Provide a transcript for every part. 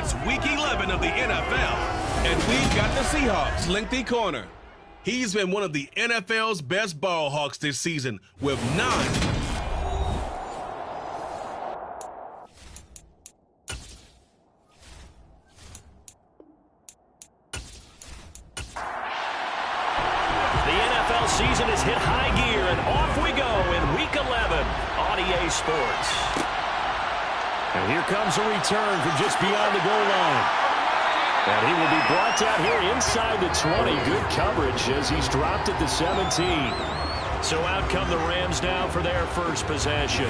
It's Week 11 of the NFL, and we've got the Seahawks lengthy corner. He's been one of the NFL's best ball hawks this season with 9. The NFL season has hit high gear, and off we go in Week 11 on EA Sports. And here comes a return from just beyond the goal line. And he will be brought down here inside the 20. Good coverage as he's dropped at the 17. So out come the Rams now for their first possession.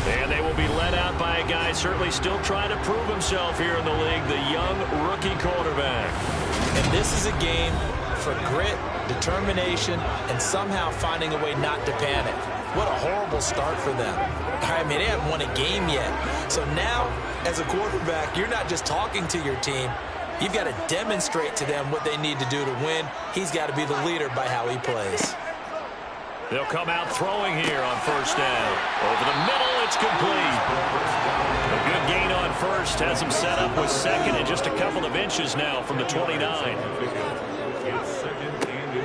And they will be led out by a guy certainly still trying to prove himself here in the league, the young rookie quarterback. And this is a game for grit, determination, and somehow finding a way not to panic. What a horrible start for them. I mean, they haven't won a game yet. So now, as a quarterback, you're not just talking to your team. You've got to demonstrate to them what they need to do to win. He's got to be the leader by how he plays. They'll come out throwing here on first down. Over the middle, it's complete. A good gain on first has him set up with second and just a couple of inches now from the 29.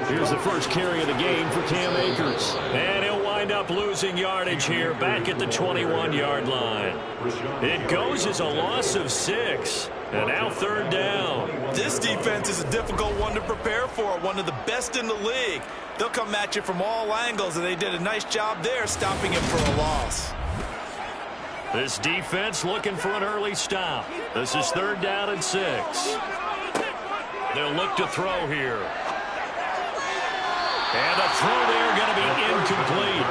Here's the first carry of the game for Cam Akers. And he'll wind up losing yardage here back at the 21-yard line. It goes as a loss of 6. And now third down. This defense is a difficult one to prepare for, one of the best in the league. They'll come at you from all angles, and they did a nice job there stopping him for a loss. This defense looking for an early stop. This is third down and 6. They'll look to throw here. And the throw there going to be incomplete.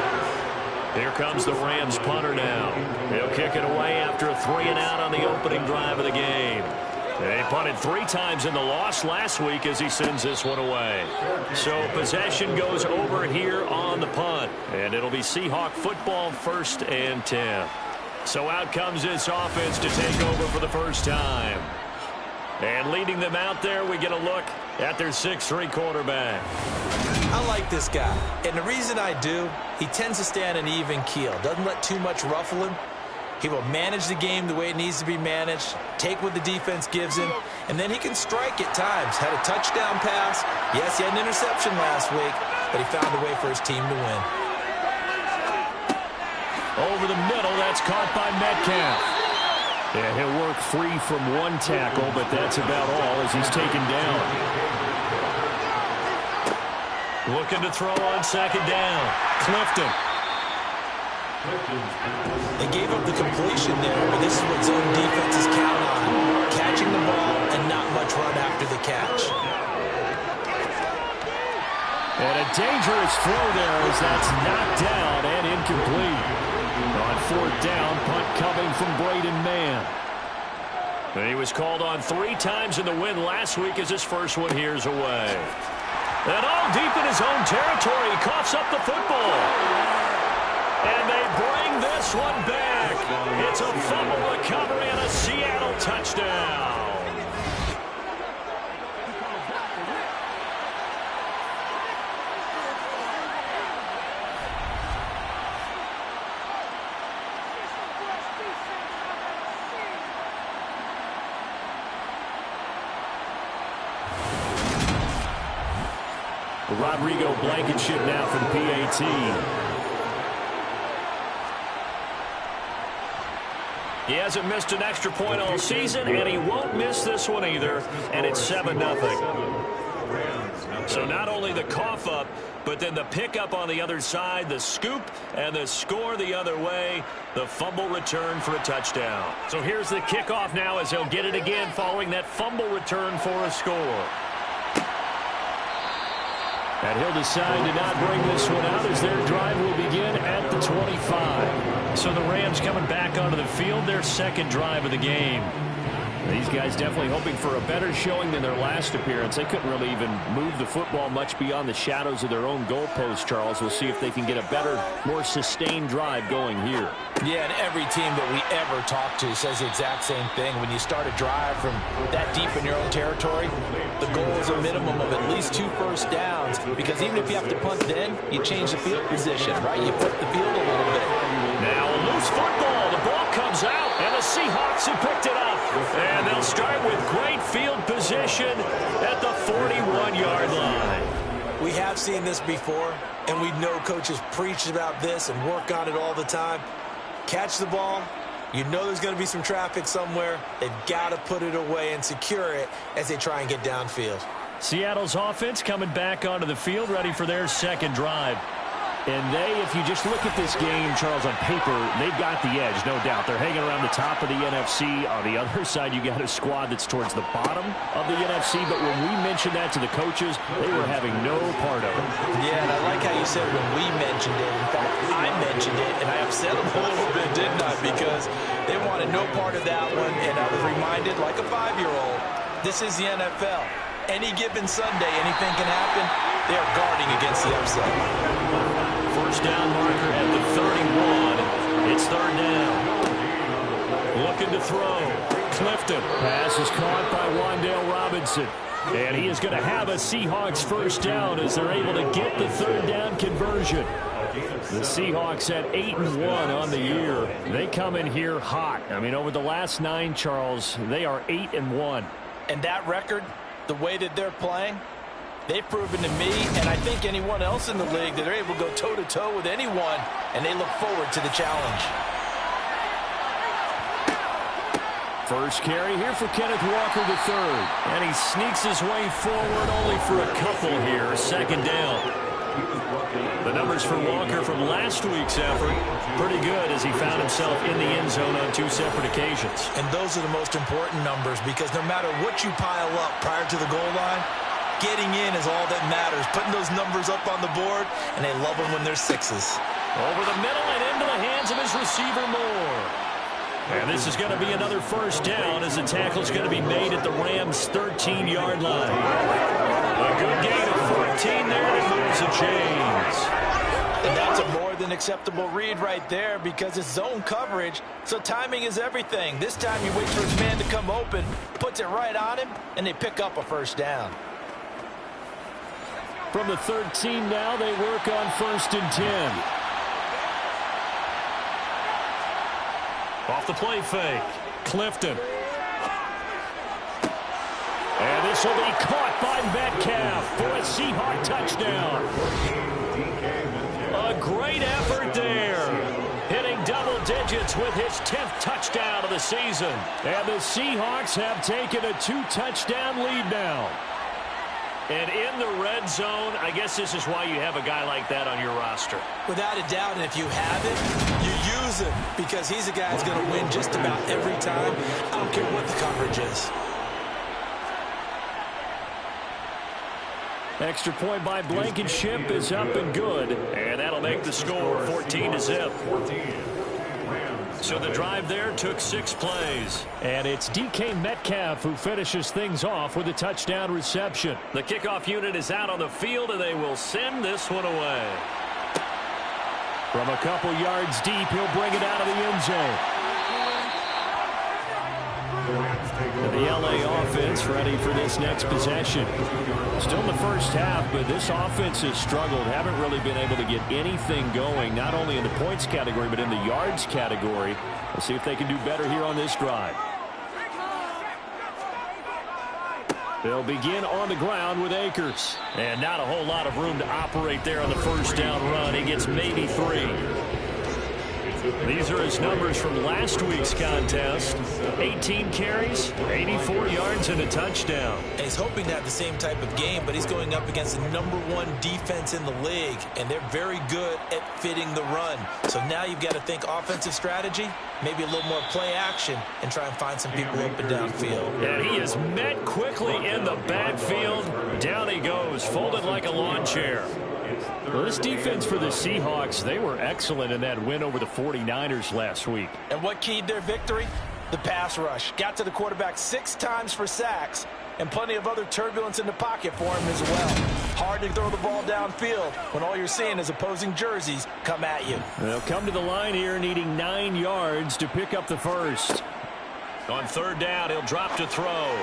Here comes the Rams punter now. They'll kick it away after a 3-and-out on the opening drive of the game. They punted 3 times in the loss last week as he sends this one away. So possession goes over here on the punt. And it'll be Seahawk football, 1st and 10. So out comes this offense to take over for the first time. And leading them out there, we get a look at their 6'3" quarterback. I like this guy, and the reason I do, he tends to stay on an even keel, doesn't let too much ruffle him. He will manage the game the way it needs to be managed, take what the defense gives him, and then he can strike at times. Had a touchdown pass. Yes, he had an interception last week, but he found a way for his team to win. Over the middle, that's caught by Metcalf. Yeah, he'll work free from one tackle, but that's about all as he's taken down. Looking to throw on second down. Clifton. They gave up the completion there, but this is what zone defenses count on. Catching the ball and not much run after the catch. And a dangerous throw there as that's knocked down and incomplete. On 4th down, punt coming from Braden Mann. And he was called on 3 times in the win last week as his first one here's away. And all deep in his own territory, he coughs up the football. And they bring this one back. It's a fumble recovery and a Seattle touchdown. Rodrigo Blankenship now for the PAT. He hasn't missed an extra point all season, and he won't miss this one either, and it's 7-0. So not only the cough up, but then the pickup on the other side, the scoop, and the score the other way, the fumble return for a touchdown. So here's the kickoff now as he'll get it again following that fumble return for a score. And he'll decide to not bring this one out as their drive will begin at the 25. So the Rams coming back onto the field, their second drive of the game. These guys definitely hoping for a better showing than their last appearance. They couldn't really even move the football much beyond the shadows of their own goalpost, Charles. We'll see if they can get a better, more sustained drive going here. Yeah, and every team that we ever talk to says the exact same thing. When you start a drive from that deep in your own territory, the goal is a minimum of at least 2 first downs, because even if you have to punt then, you change the field position, right? You flip the field a little bit. Now a loose football. The ball comes out, and the Seahawks have picked it up. And they'll start with great field position at the 41-yard line. We have seen this before, and we know coaches preach about this and work on it all the time. Catch the ball. You know there's going to be some traffic somewhere. They've got to put it away and secure it as they try and get downfield. Seattle's offense coming back onto the field, ready for their second drive. And if you just look at this game, Charles, on paper, they've got the edge, no doubt. They're hanging around the top of the NFC. On the other side, you got a squad that's towards the bottom of the NFC. But when we mentioned that to the coaches, they were having no part of it. Yeah, and I like how you said when we mentioned it. In fact, I mentioned it, and I upset them a little bit, didn't I? Because they wanted no part of that one, and I was reminded, like a 5-year-old, this is the NFL. Any given Sunday, anything can happen. They are guarding against the upset. First down marker at the 31. It's third down. Looking to throw. Clifton. Pass is caught by Wan'Dale Robinson. And he is going to have a Seahawks first down as they're able to get the third down conversion. The Seahawks at 8-1 on the year. They come in here hot. I mean, over the last 9, Charles, they are 8-1. And that record, the way that they're playing, they've proven to me, and I think anyone else in the league, that they're able to go toe-to-toe with anyone, and they look forward to the challenge. First carry here for Kenneth Walker III. And he sneaks his way forward only for a couple here. Second down. The numbers for Walker from last week's effort, pretty good as he found himself in the end zone on 2 separate occasions. And those are the most important numbers, because no matter what you pile up prior to the goal line, getting in is all that matters. Putting those numbers up on the board, and they love them when they're 6s. Over the middle and into the hands of his receiver Moore. And this is going to be another first down as the tackle's going to be made at the Rams' 13-yard line. A good gain of 14 there that moves the chains. And that's a more than acceptable read right there, because it's zone coverage, so timing is everything. This time you wait for his man to come open, puts it right on him, and they pick up a first down. From the 13 now, they work on 1st and 10. Off the play fake. Clifton. And this will be caught by Metcalf for a Seahawk touchdown. A great effort there. Hitting double digits with his 10th touchdown of the season. And the Seahawks have taken a 2-touchdown lead now. And in the red zone, I guess this is why you have a guy like that on your roster. Without a doubt, and if you have it, you use him, because he's a guy who's going to win just about every time. I don't care what the coverage is. Extra point by Blankenship is up and good. And that'll make the score 14-0. So the drive there took 6 plays. And it's DK Metcalf who finishes things off with a touchdown reception. The kickoff unit is out on the field, and they will send this one away. From a couple yards deep, he'll bring it out of the end zone. The LA offense ready for this next possession. Still in the first half, but this offense has struggled. Haven't really been able to get anything going, not only in the points category, but in the yards category. We'll see if they can do better here on this drive. They'll begin on the ground with Akers. And not a whole lot of room to operate there on the first down run. He gets maybe 3. These are his numbers from last week's contest. 18 carries, 84 yards, and a touchdown. And he's hoping to have the same type of game, but he's going up against the #1 defense in the league, and they're very good at fitting the run. So now you've got to think offensive strategy, maybe a little more play action, and try and find some people up and downfield. And he is met quickly in the backfield. Down he goes, folded like a lawn chair. Well, this defense for the Seahawks, they were excellent in that win over the 49ers last week. And what keyed their victory? The pass rush. Got to the quarterback 6 times for sacks, and plenty of other turbulence in the pocket for him as well. Hard to throw the ball downfield when all you're seeing is opposing jerseys come at you. They'll come to the line here needing 9 yards to pick up the first. On third down, he'll drop to throw.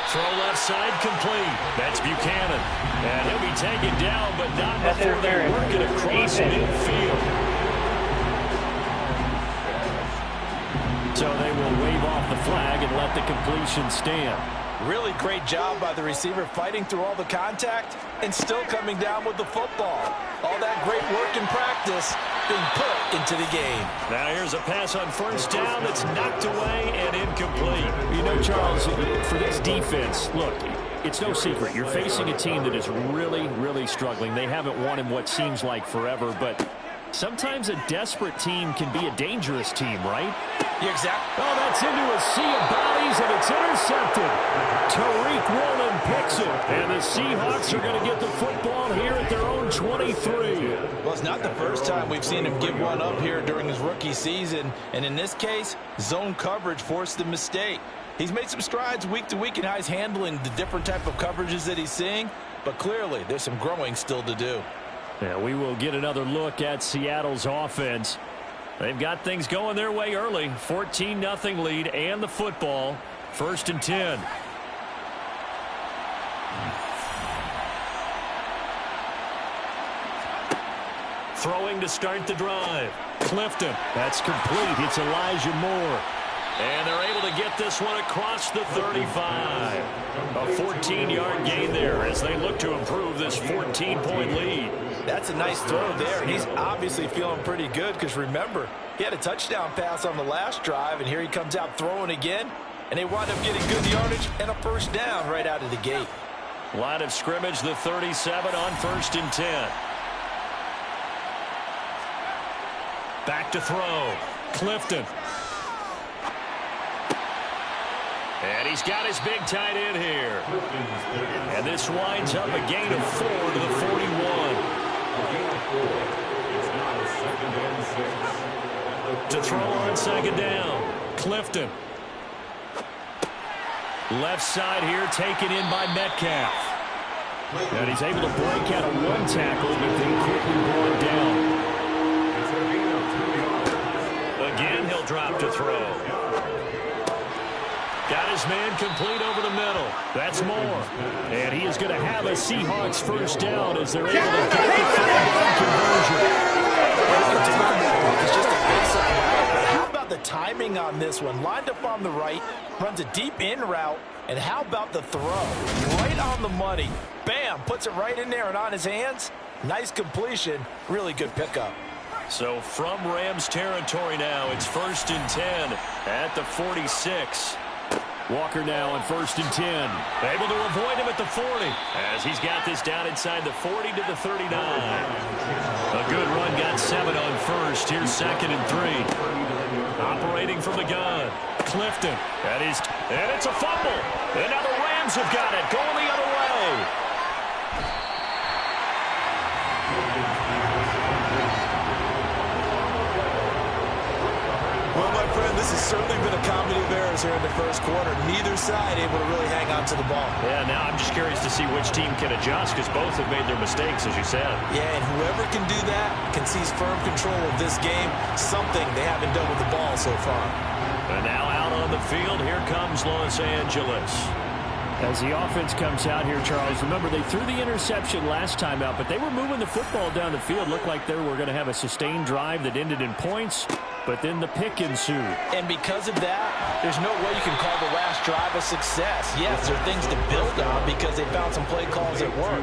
Throw left side complete. That's Buchanan. And he'll be taken down, but not before they work it across midfield. So they will wave off the flag and let the completion stand. Really great job by the receiver fighting through all the contact and still coming down with the football. All that great work in practice being put into the game. Now here's a pass on first down that's knocked away and incomplete. You know, Charles, for this defense, look, it's no secret. You're facing a team that is really, really struggling. They haven't won in what seems like forever, but sometimes a desperate team can be a dangerous team, right? Yeah, exactly. Oh, that's into a sea of bodies, and it's intercepted. Tariq Woolen picks it, and the Seahawks are going to get the football here at their own 23. Well, it's not the first time we've seen him give one up here during his rookie season, and in this case, zone coverage forced the mistake. He's made some strides week to week in how he's handling the different type of coverages that he's seeing, but clearly there's some growing still to do. Yeah, we will get another look at Seattle's offense. They've got things going their way early. 14-0 lead and the football. 1st and 10. Throwing to start the drive. Clifton. That's complete. It's Elijah Moore. And they're able to get this one across the 35. A 14-yard gain there as they look to improve this 14-point lead. That's a nice throw there, and he's obviously feeling pretty good because, remember, he had a touchdown pass on the last drive, and here he comes out throwing again, and they wind up getting good yardage and a first down right out of the gate. Line of scrimmage, the 37 on 1st and 10. Back to throw. Clifton. And he's got his big tight end here. And this winds up a gain of 4 to the 41. To throw on 2nd down. Clifton. Left side here taken in by Metcalf. And he's able to break out of one tackle, but then quickly brought down. Again, he'll drop to throw. Got his man complete over the middle. That's Moore. And he is going to have a Seahawks first down as they're able to get the third-down conversion. It's just a basic route, but how about the timing on this one? Lined up on the right, runs a deep in route, and how about the throw? Right on the money. Bam, puts it right in there and on his hands. Nice completion. Really good pickup. So from Rams territory now, it's 1st and 10 at the 46. Walker now on 1st and 10. Able to avoid him at the 40 as he's got this down inside the 40 to the 39. A good run, got 7 on 1st. Here's 2nd and 3. Operating from the gun. Clifton. And it's a fumble. And now the Rams have got it. Going the other way. Well, my friend, this has certainly been a comedy of errors here in the first quarter. Neither side able to really hang on to the ball. Yeah, now I'm just curious to see which team can adjust because both have made their mistakes, as you said. Yeah, and whoever can do that can seize firm control of this game, something they haven't done with the ball so far. And now out on the field, here comes Los Angeles. As the offense comes out here, Charles, remember they threw the interception last time out, but they were moving the football down the field. Looked like they were going to have a sustained drive that ended in points, but then the pick ensued. And because of that, there's no way you can call the last drive a success. Yes, there are things to build on because they found some play calls that work.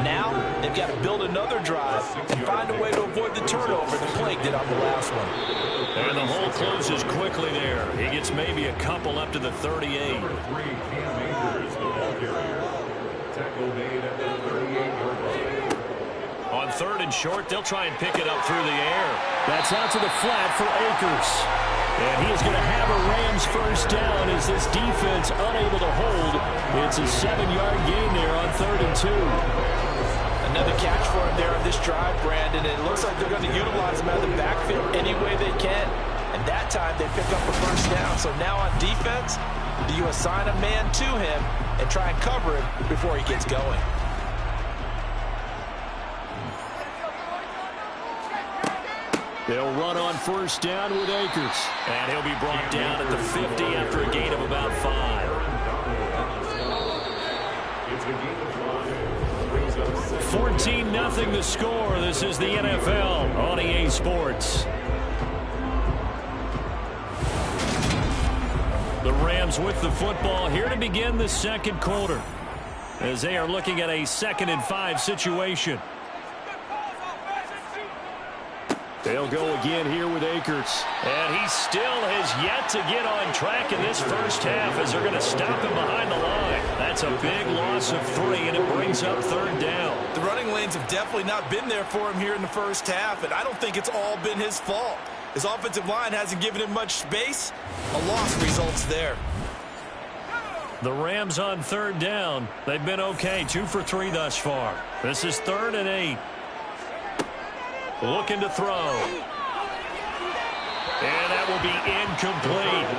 Now, they've got to build another drive and find a way to avoid the turnover that plagued it on the last one. And the hole closes quickly there. He gets maybe a couple up to the 38. On 3rd and short, they'll try and pick it up through the air. That's out to the flat for Akers. And he is going to have a Rams first down as this defense unable to hold. It's a 7-yard gain there on 3rd and 2. Another catch for him there on this drive, Brandon. It looks like they're going to utilize him out of the backfield any way they can. And that time they pick up a first down. So now on defense, do you assign a man to him and try and cover him before he gets going? They'll run on first down with Akers. And he'll be brought down at the 50 after a gain of about 5. 14-0 the score. This is the NFL on EA Sports. The Rams with the football here to begin the second quarter, as they are looking at a 2nd and 5 situation. They'll go again here with Akers. And he still has yet to get on track in this first half, as they're going to stop him behind the line. That's a big loss of 3, and it brings up 3rd down. The running lanes have definitely not been there for him here in the first half, and I don't think it's all been his fault. His offensive line hasn't given him much space. A loss results there. The Rams on 3rd down. They've been okay, 2 for 3 thus far. This is 3rd and 8. Looking to throw. And that will be incomplete.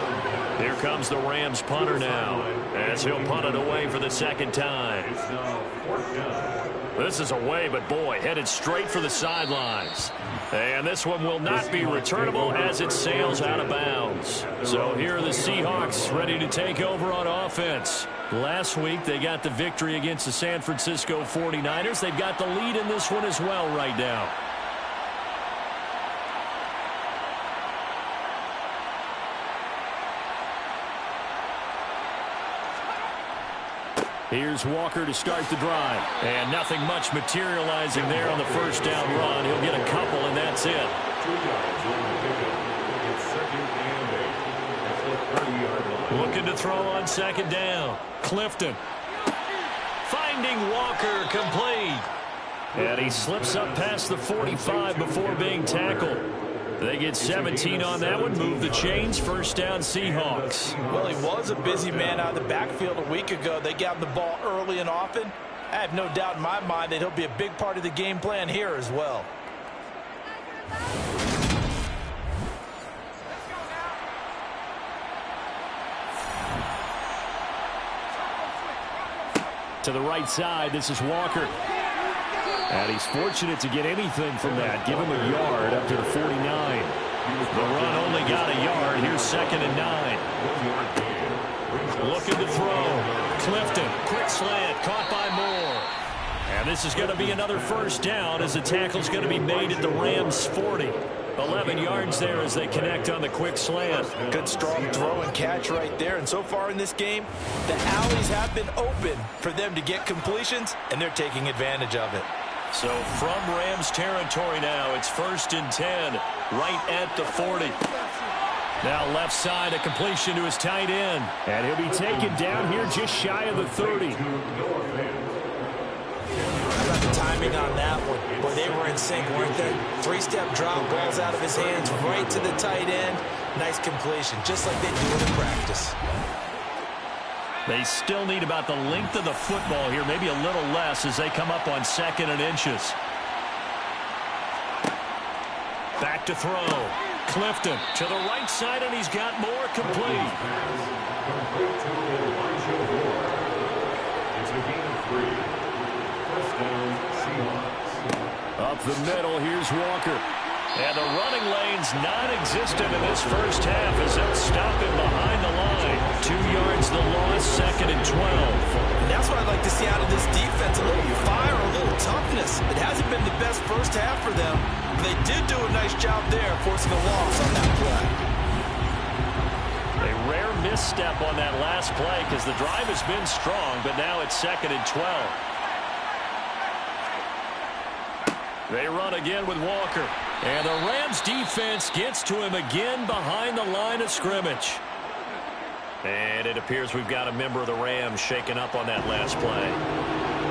Here comes the Rams punter now, as he'll punt it away for the 2nd time. This is away, but boy, headed straight for the sidelines. And this one will not be returnable as it sails out of bounds. So here are the Seahawks ready to take over on offense. Last week they got the victory against the San Francisco 49ers. They've got the lead in this one as well right now. Here's Walker to start the drive. And nothing much materializing there on the first down run. He'll get a couple, and that's it. Looking to throw on 2nd down. Clifton. Finding Walker complete. And he slips up past the 45 before being tackled. They get 17 on that one. Move the chains. First down, Seahawks. Well, he was a busy man out of the backfield a week ago. They got him the ball early and often. I have no doubt in my mind that he'll be a big part of the game plan here as well. To the right side, this is Walker. And he's fortunate to get anything from that. Give him a yard up to the 49. The run only got a yard. Here's 2nd and 9. Looking to throw. Clifton, quick slant, caught by Moore. And this is going to be another first down, as the tackle's going to be made at the Rams' 40. 11 yards there as they connect on the quick slant. Good strong throw and catch right there. And so far in this game, the alleys have been open for them to get completions, and they're taking advantage of it. So from Rams territory now, it's 1st and 10, right at the 40. Now left side, a completion to his tight end. And he'll be taken down here just shy of the 30. How about the timing on that one? Boy, they were in sync, weren't they? 3-step drop, balls out of his hands, right to the tight end. Nice completion, just like they do in practice. They still need about the length of the football here, maybe a little less as they come up on 2nd and inches. Back to throw. Clifton to the right side, and he's got more complete. Up the middle, here's Walker. And the running lane's non-existent in this first half as they'll stop him behind the line. 2 yards the loss, 2nd and 12. And that's what I'd like to see out of this defense, a little fire, a little toughness. It hasn't been the best first half for them, but they did do a nice job there forcing a loss on that play. A rare misstep on that last play because the drive has been strong, but now it's 2nd and 12. They run again with Walker. And the Rams defense gets to him again behind the line of scrimmage. And it appears we've got a member of the Rams shaken up on that last play.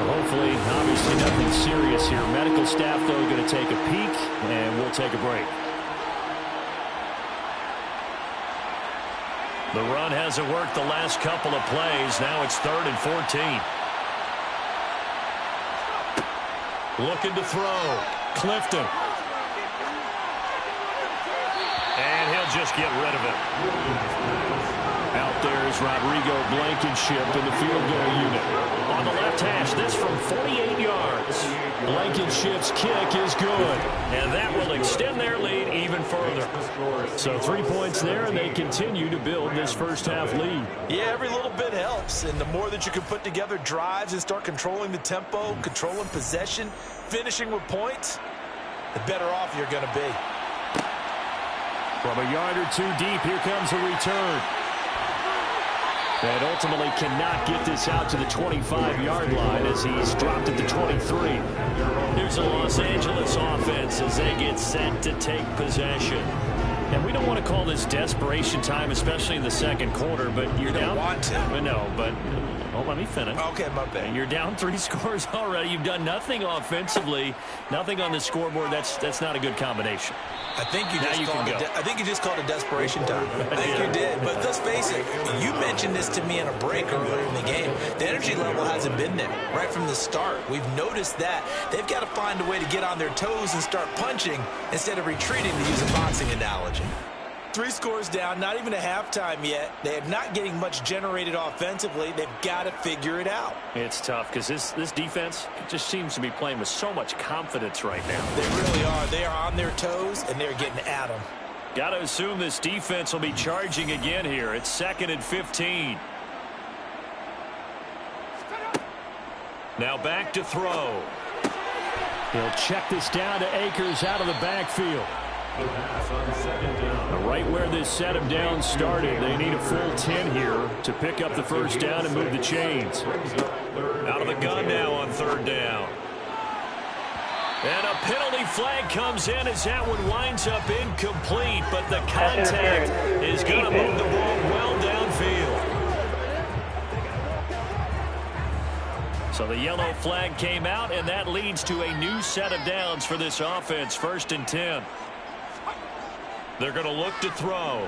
Hopefully, obviously nothing serious here. Medical staff, though, going to take a peek, and we'll take a break. The run hasn't worked the last couple of plays. Now it's 3rd and 14. Looking to throw. Clifton. And he'll just get rid of it. Out there is Rodrigo Blankenship in the field goal unit. On the left hash, this from 48 yards. Blankenship's kick is good. And that will extend their lead even further. So 3 points there, and they continue to build this first half lead. Yeah, every little bit helps. And the more that you can put together drives and start controlling the tempo, controlling possession, finishing with points, the better off you're going to be. From a yard or two deep, here comes a return. And ultimately cannot get this out to the 25-yard line as he's dropped at the 23. Here's the Los Angeles offense as they get set to take possession. And we don't want to call this desperation time, especially in the second quarter, but you're down. You don't want to. No, but let me finish. Okay, my bad. You're down 3 scores already. You've done nothing offensively, nothing on the scoreboard. That's not a good combination. I think you just called it desperation time. I think you did. But let's face it, you mentioned this to me in a break earlier in the game. The energy level hasn't been there right from the start. We've noticed that. They've got to find a way to get on their toes and start punching instead of retreating, to use a boxing analogy. 3 scores down, not even a halftime yet. They are not getting much generated offensively. They've got to figure it out. It's tough because this defense just seems to be playing with so much confidence right now. They really are. They are on their toes, and they're getting at them. Got to assume this defense will be charging again here. It's 2nd and 15. Now back to throw. He'll check this down to Akers out of the backfield. Right where this set him down started, they need a full 10 here to pick up the first down and move the chains. Out of the gun now on 3rd down. And a penalty flag comes in as that one winds up incomplete, but the contact is going to move the ball well downfield. So the yellow flag came out, and that leads to a new set of downs for this offense. 1st and 10. They're going to look to throw.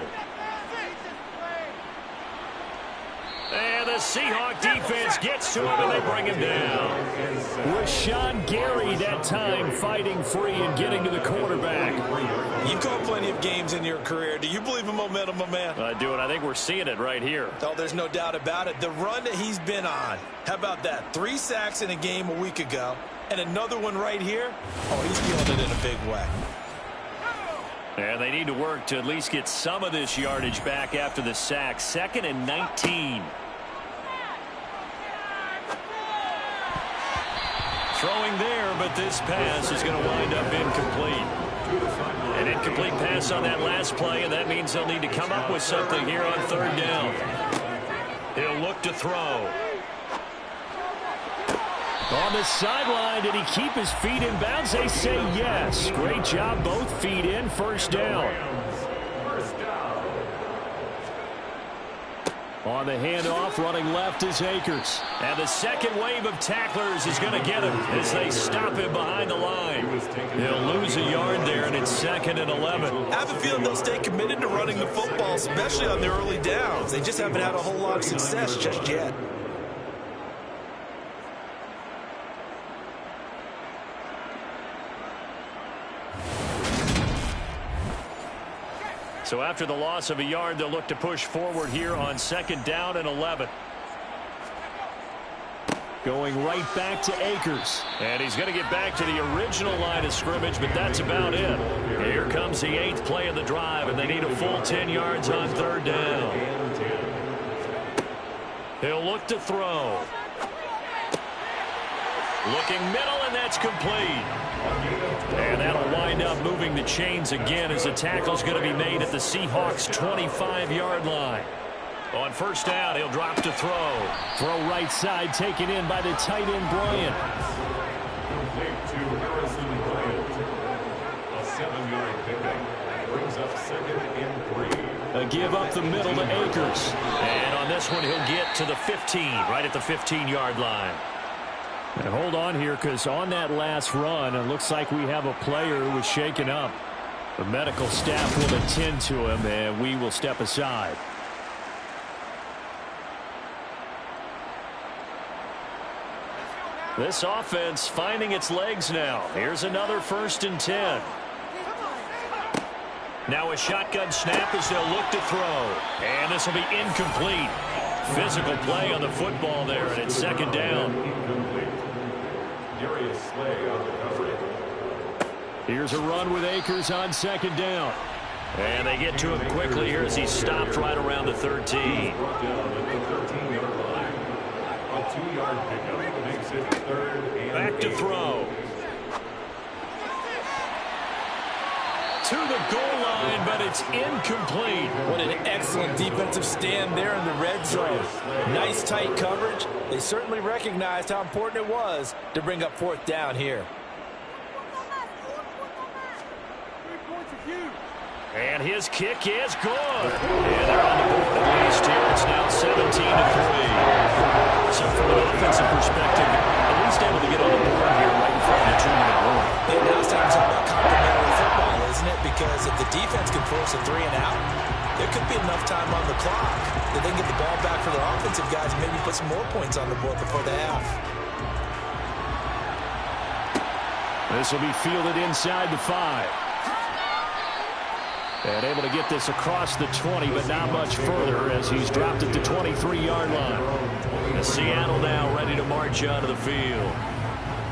And the Seahawks defense gets to him, and they bring him down. Rashawn Gary that time fighting free and getting to the quarterback. You've called plenty of games in your career. Do you believe in momentum, my man? I do, and I think we're seeing it right here. Oh, there's no doubt about it. The run that he's been on. How about that? 3 sacks in a game a week ago, and another one right here. Oh, he's feeling it in a big way. And they need to work to at least get some of this yardage back after the sack. 2nd and 19. Throwing there, but this pass is going to wind up incomplete. An incomplete pass on that last play, and that means they'll need to come up with something here on 3rd down. He'll look to throw. On the sideline, did he keep his feet in bounds? They say yes. Great job, both feet in, 1st down. On the handoff, running left is Akers. And the second wave of tacklers is going to get him as they stop him behind the line. He'll lose a yard there, and it's 2nd and 11. I have a feeling they'll stay committed to running the football, especially on their early downs. They just haven't had a whole lot of success just yet. So after the loss of a yard, they'll look to push forward here on 2nd down and 11. Going right back to Akers. And he's going to get back to the original line of scrimmage, but that's about it. Here comes the 8th play of the drive, and they need a full 10 yards on 3rd down. He'll look to throw. Looking middle, and that's complete. And that'll wind up moving the chains again as the tackle's going to be made at the Seahawks' 25-yard line. On 1st down, he'll drop to throw. Throw right side, taken in by the tight end, Bryant. To Harrison Bryant. A 7-yard pickup. Brings up 2nd and 3. A give up the middle to Akers. And on this one, he'll get to the 15, right at the 15-yard line. And hold on here, because on that last run, it looks like we have a player who was shaken up. The medical staff will attend to him, and we will step aside. This offense finding its legs now. Here's another 1st and 10. Now a shotgun snap as they'll look to throw. And this will be incomplete. Physical play on the football there, and it's 2nd down. Here's a run with Akers on 2nd down. And they get to him quickly here as he stopped right around the 13. Back to throw. to the goal line, but it's incomplete. What an excellent defensive stand there in the red zone. Nice tight coverage. They certainly recognized how important it was to bring up fourth down here. And his kick is good. And they're on the board at least here. It's now 17-3. So from an offensive perspective, at least able to get on the board here right in front of the 2-minute warning. And now it's time to talk about complementary football, isn't it? Because if the defense can force a 3 and out, there could be enough time on the clock that they can get the ball back for their offensive guys and maybe put some more points on the board before the half. This will be fielded inside the 5. And able to get this across the 20, but not much further as he's dropped it to 23-yard line. And Seattle now ready to march onto the field.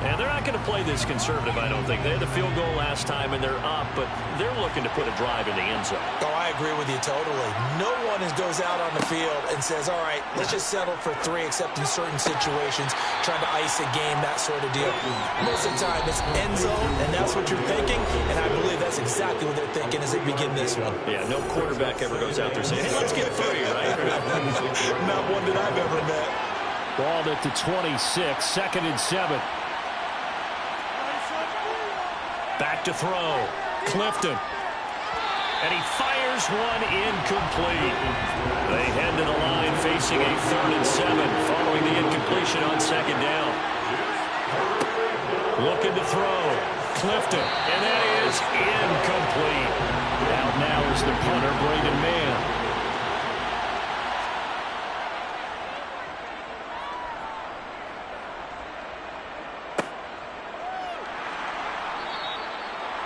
And they're not going to play this conservative, I don't think. They had the field goal last time, and they're up, but they're looking to put a drive in the end zone. Oh, I agree with you totally. No one goes out on the field and says, all right, let's just settle for 3, except in certain situations, trying to ice a game, that sort of deal. Most of the time, it's end zone, and that's what you're thinking, and I believe that's exactly what they're thinking as they begin this one. Yeah, no quarterback ever goes out there saying, hey, let's get 3, right? Not one that I've ever met. Balled at the 26, 2nd and 7. Back to throw. Clifton. And he fires one incomplete. They head to the line facing a 3rd and 7 following the incompletion on 2nd down. Looking to throw. Clifton. And that is incomplete. Out now is the punter, Braden Mann.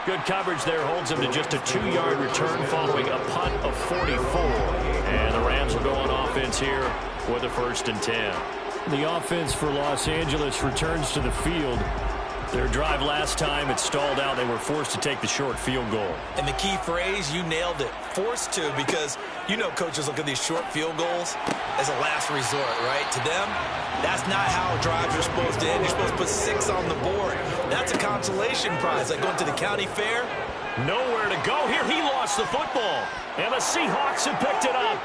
Good coverage there holds him to just a 2-yard return following a punt of 44. And the Rams will go on offense here with a 1st and 10. The offense for Los Angeles returns to the field. Their drive last time, it stalled out. They were forced to take the short field goal. And the key phrase, you nailed it, forced to, because you know coaches look at these short field goals as a last resort, right? To them, that's not how drives are supposed to end. You're supposed to put 6 on the board. That's a consolation prize, like going to the county fair. Nowhere to go here. He lost the football. And the Seahawks have picked it up.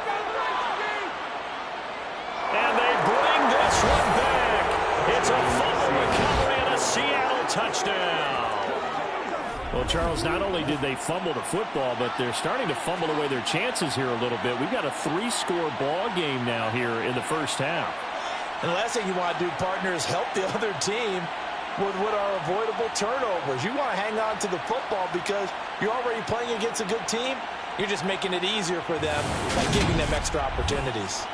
And they bring this one back. It's a fumble recovery and a Seattle touchdown. Well, Charles, not only did they fumble the football, but they're starting to fumble away their chances here a little bit. We've got a 3-score ball game now here in the first half. And the last thing you want to do, partner, is help the other team with what are avoidable turnovers. You want to hang on to the football because you're already playing against a good team. You're just making it easier for them by giving them extra opportunities.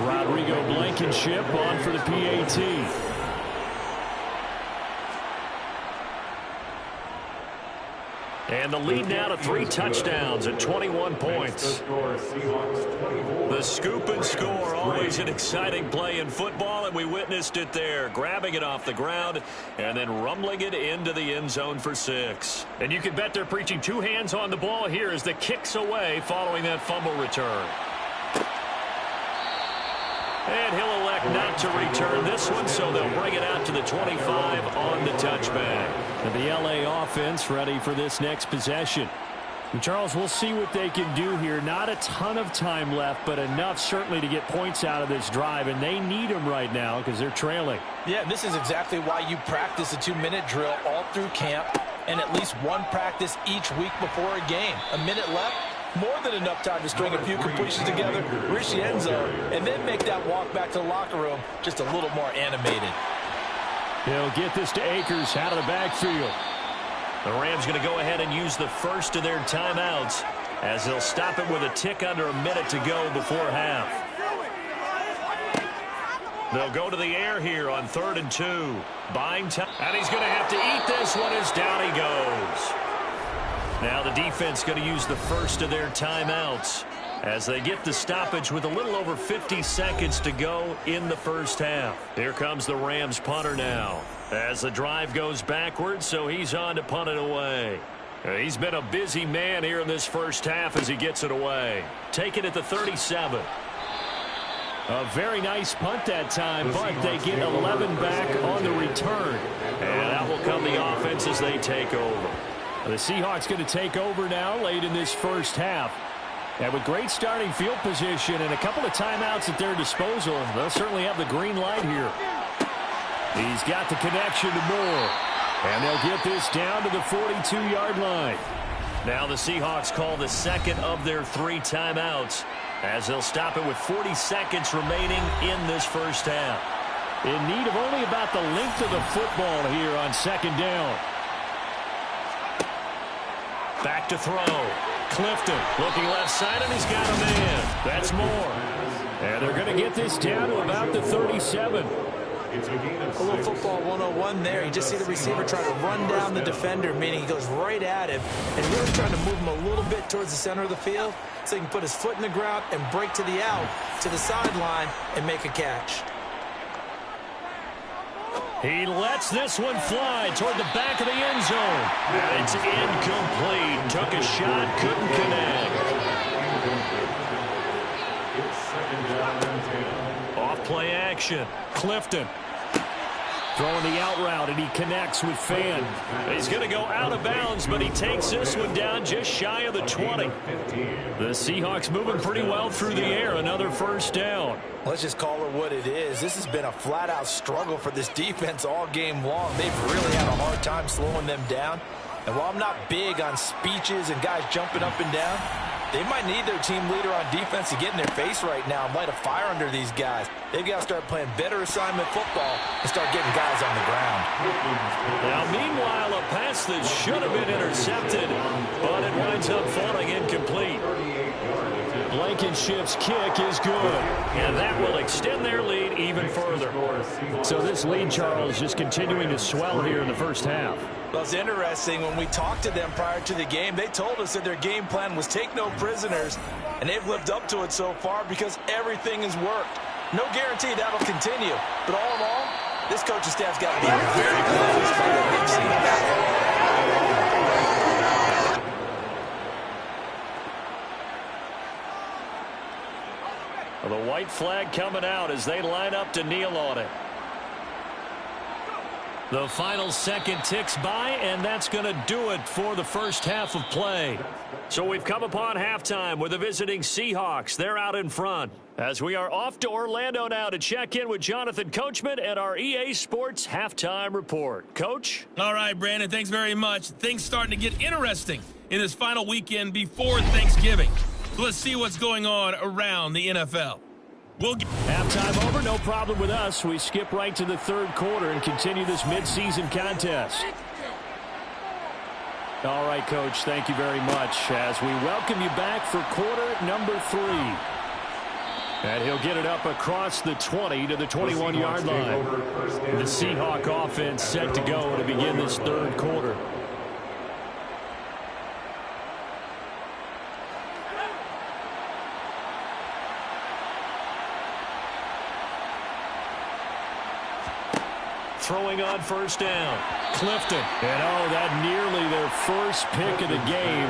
Rodrigo Blankenship on for the PAT. And the lead now to 3 touchdowns at 21 points. The scoop and score, always an exciting play in football, and we witnessed it there, grabbing it off the ground and then rumbling it into the end zone for 6. And you can bet they're preaching 2 hands on the ball here as the kick's away following that fumble return. And he'll elect not to return this one, so they'll bring it out to the 25 on the touchback. And the LA offense ready for this next possession. And Charles, we'll see what they can do here. Not a ton of time left, but enough certainly to get points out of this drive, and they need them right now because they're trailing. Yeah, this is exactly why you practice a 2-minute drill all through camp and at least one practice each week before a game. A minute left. More than enough time to string a few completions together, reach the end zone, and then make that walk back to the locker room just a little more animated. He'll get this to Akers out of the backfield. The Rams going to go ahead and use the first of their timeouts as they'll stop it with a tick under a minute to go before half. They'll go to the air here on 3rd and 2. Buying time, and he's going to have to eat this one as down he goes. Now the defense going to use the first of their timeouts as they get the stoppage with a little over 50 seconds to go in the first half. Here comes the Rams punter now as the drive goes backwards, so he's on to punt it away. He's been a busy man here in this first half as he gets it away. Take it at the 37. A very nice punt that time, but they get 11 back on the return. And out will come the offense as they take over. The Seahawks going to take over now late in this first half. And with great starting field position and a couple of timeouts at their disposal, they'll certainly have the green light here. He's got the connection to Moore. And they'll get this down to the 42-yard line. Now the Seahawks call the second of their 3 timeouts, as they'll stop it with 40 seconds remaining in this first half. In need of only about the length of the football here on second down. Back to throw. Clifton looking left side, and he's got a man. That's Moore. And they're going to get this down to about the 37. A little football 101 there. You just see the receiver try to run down the defender, meaning he goes right at him and really trying to move him a little bit towards the center of the field so he can put his foot in the ground and break to the out, to the sideline, and make a catch. He lets this one fly toward the back of the end zone. And it's incomplete. Took a shot, couldn't connect. Off play action. Clifton throwing the out route, and he connects with Fan. He's going to go out of bounds, but he takes this one down just shy of the 20. The Seahawks moving pretty well through the air. Another first down. Let's just call it what it is. This has been a flat-out struggle for this defense all game long. They've really had a hard time slowing them down. And while I'm not big on speeches and guys jumping up and down, they might need their team leader on defense to get in their face right now and light a fire under these guys. They've got to start playing better assignment football and start getting guys on the ground. Now, meanwhile, a pass that should have been intercepted, but it winds up falling incomplete. Blankenship's kick is good. And that will extend their lead even further. So this lead, Charles, just continuing to swell here in the first half. Well, it's interesting. When we talked to them prior to the game, they told us that their game plan was take no prisoners, and they've lived up to it so far because everything has worked. No guarantee that'll continue. But all in all, this coaching staff's got to be very pleased by what they've seen. The white flag coming out as they line up to kneel on it. The final second ticks by, and that's going to do it for the first half of play. So we've come upon halftime with the visiting Seahawks. They're out in front as we are off to Orlando now to check in with Jonathan Coachman and our EA Sports halftime report. Coach? All right, Brandon, thanks very much. Things starting to get interesting in this final weekend before Thanksgiving. So let's see what's going on around the NFL. Halftime over, no problem with us. We skip right to the third quarter and continue this midseason contest. All right, Coach, thank you very much as we welcome you back for quarter number 3. And he'll get it up across the 20 to the 21-yard line. The Seahawk offense set to go to begin this third quarter. Throwing on first down. Clifton. And that nearly their first pick of the game,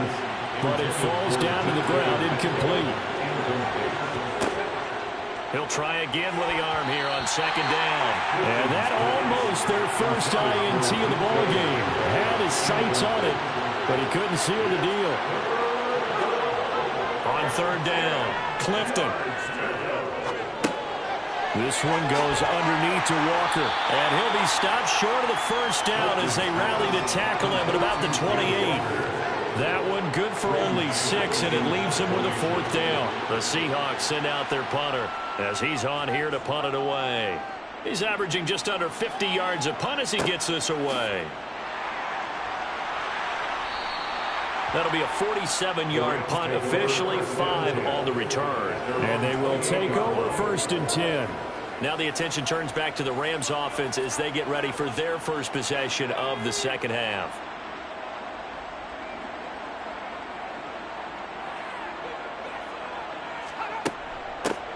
but it falls down to the ground incomplete. He'll try again with the arm here on second down. And that almost their first INT of the ball game. Had his sights on it, but he couldn't seal the deal. On third down, Clifton. This one goes underneath to Walker. And he'll be stopped short of the first down as they rally to tackle him at about the 28. That one good for only 6, and it leaves him with a fourth down. The Seahawks send out their punter as he's on here to punt it away. He's averaging just under 50 yards a punt as he gets this away. That'll be a 47-yard punt, officially 5 on the return. And they will take over first and 10. Now the attention turns back to the Rams offense as they get ready for their first possession of the second half.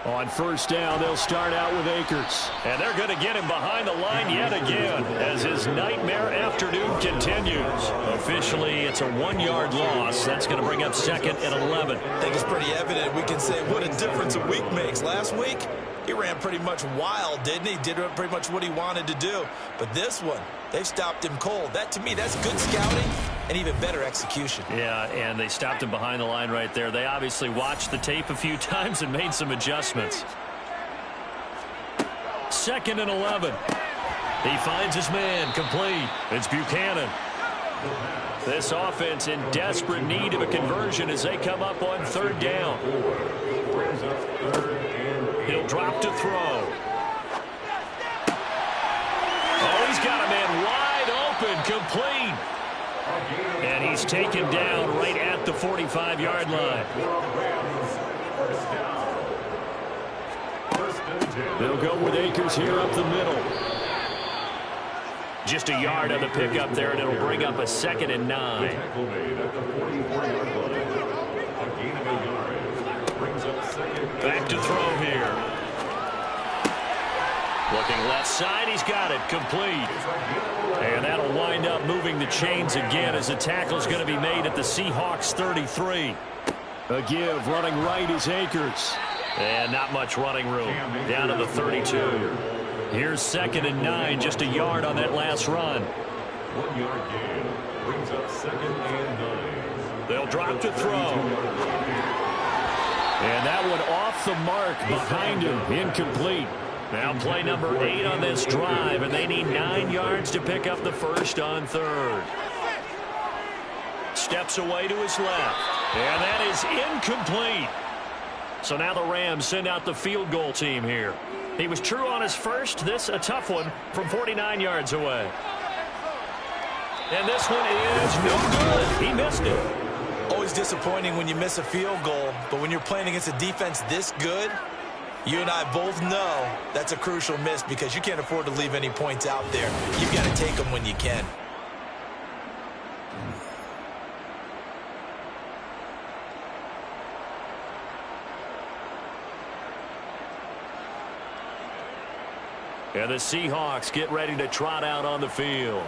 On first down, they'll start out with Akers. And they're going to get him behind the line yet again as his nightmare afternoon continues. Officially, it's a 1-yard loss. That's going to bring up second and 11. I think it's pretty evident. We can say what a difference a week makes. Last week, he ran pretty much wild, didn't he? Did pretty much what he wanted to do. But this one, they've stopped him cold. That, to me, that's good scouting and even better execution. Yeah, and they stopped him behind the line right there. They obviously watched the tape a few times and made some adjustments. 2nd and 11. He finds his man, complete. It's Buchanan. This offense in desperate need of a conversion as they come up on 3rd down. He'll drop to throw. Oh, he's got a man wide open, complete. And he's taken down right at the 45-yard line. They'll go with Akers here up the middle. Just a yard on the pickup there, and it'll bring up a 2nd and 9. Back to throw here. Looking left side, he's got it, complete. And that'll wind up moving the chains again as the tackle's going to be made at the Seahawks 33. A give, running right is Akers. And not much running room, down to the 32. Here's 2nd and 9, just a yard on that last run. 1 yard gain brings up 2nd and 9. They'll drop to throw. And that one off the mark behind him, incomplete. Now play number 8 on this drive, and they need 9 yards to pick up the first on 3rd. Steps away to his left, and that is incomplete. So now the Rams send out the field goal team here. He was true on his first. This a tough one from 49 yards away. And this one is no good. He missed it. Always disappointing when you miss a field goal, but when you're playing against a defense this good, you and I both know that's a crucial miss because you can't afford to leave any points out there. You've got to take them when you can. And the Seahawks get ready to trot out on the field.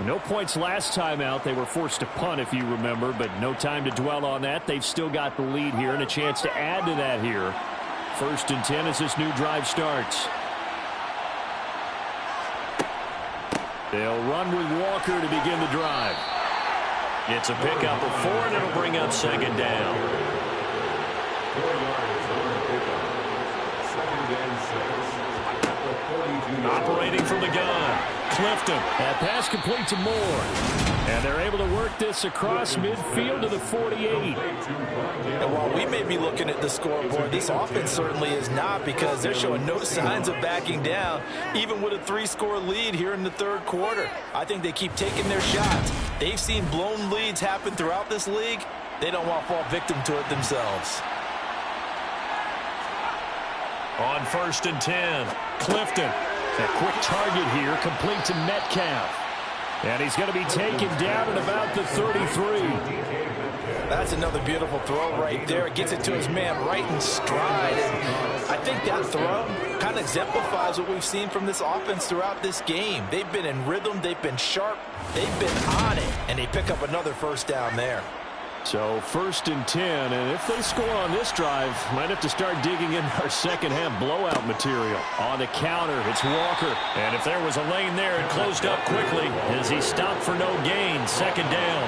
No points last time out. They were forced to punt, if you remember, but no time to dwell on that. They've still got the lead here and a chance to add to that here. 1st and 10 as this new drive starts. They'll run with Walker to begin the drive. It's a pickup of 4, and it'll bring up 2nd down. 4 yards on the pickup. 2nd and 6. Operating from the gun, Clifton. That pass complete to Moore. And they're able to work this across midfield to the 48. And while we may be looking at the scoreboard, this offense certainly is not because they're showing no signs of backing down, even with a 3-score lead here in the 3rd quarter. I think they keep taking their shots. They've seen blown leads happen throughout this league. They don't want to fall victim to it themselves. On 1st and 10, Clifton. A quick target here, complete to Metcalf. And he's going to be taken down at about the 33. That's another beautiful throw right there. It gets it to his man right in stride. And I think that throw kind of exemplifies what we've seen from this offense throughout this game. They've been in rhythm. They've been sharp. They've been on it. And they pick up another 1st down there. So 1st and 10, and if they score on this drive, might have to start digging in our second-half blowout material. On the counter, it's Walker. And if there was a lane there, it closed up quickly as he stopped for no gain. 2nd down.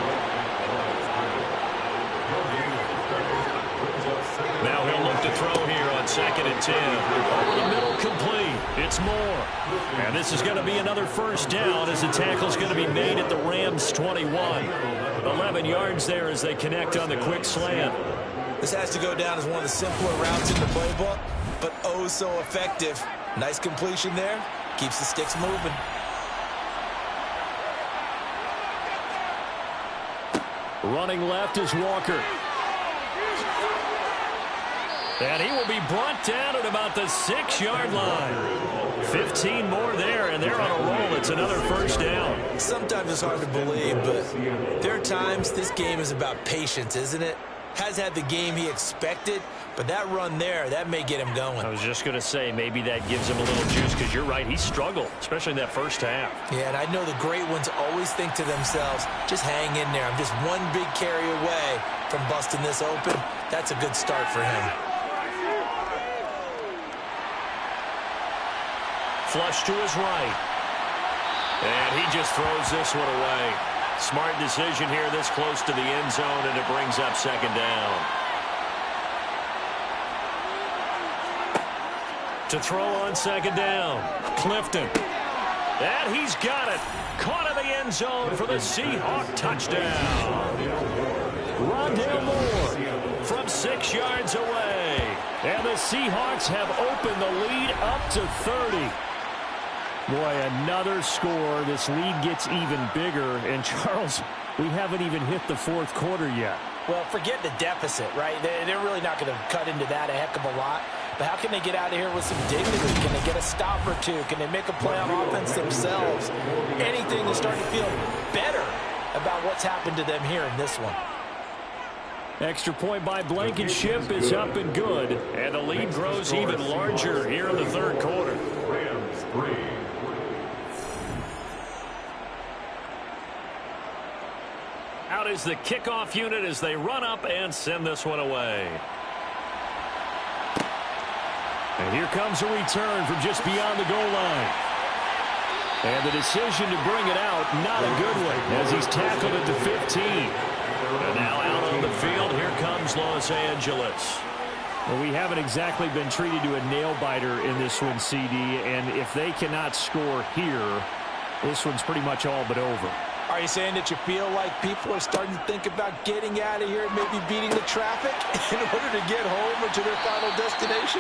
Now he'll look to throw here on 2nd and 10. Over the middle, complete. It's Moore. And this is going to be another 1st down as the tackle's going to be made at the Rams' 21. 11 yards there as they connect on the quick slant. This has to go down as one of the simpler routes in the playbook, but oh so effective. Nice completion there. Keeps the sticks moving. Running left is Walker. And he will be brought down at about the 6-yard line. 15 more there, and they're on a roll. It's another 1st down. Sometimes it's hard to believe, but there are times this game is about patience, isn't it? Has had the game he expected, but that run there, that may get him going. I was just going to say, maybe that gives him a little juice, because you're right, he struggled, especially in that 1st half. Yeah, and I know the great ones always think to themselves, just hang in there. I'm just one big carry away from busting this open. That's a good start for him. Flush to his right. And he just throws this one away. Smart decision here this close to the end zone, and it brings up second down. To throw on second down, Clifton. And he's got it. Caught in the end zone for the Seahawks touchdown. Rondale Moore from 6 yards away. And the Seahawks have opened the lead up to 30. Boy, another score. This lead gets even bigger. And, Charles, we haven't even hit the fourth quarter yet. Well, forget the deficit, right? They're really not going to cut into that a heck of a lot. But how can they get out of here with some dignity? Can they get a stop or two? Can they make a play on offense themselves? Anything to start to feel better about what's happened to them here in this one. Extra point by Blankenship is up and good. And the lead grows even larger here in the third quarter. Rams 3. Out is the kickoff unit as they run up and send this one away. And here comes a return from just beyond the goal line. And the decision to bring it out, not a good one, as he's tackled at the 15. And now out on the field, here comes Los Angeles. Well, we haven't exactly been treated to a nail-biter in this one, CD, and if they cannot score here, this one's pretty much all but over. Are you saying that you feel like people are starting to think about getting out of here and maybe beating the traffic in order to get home or to their final destination?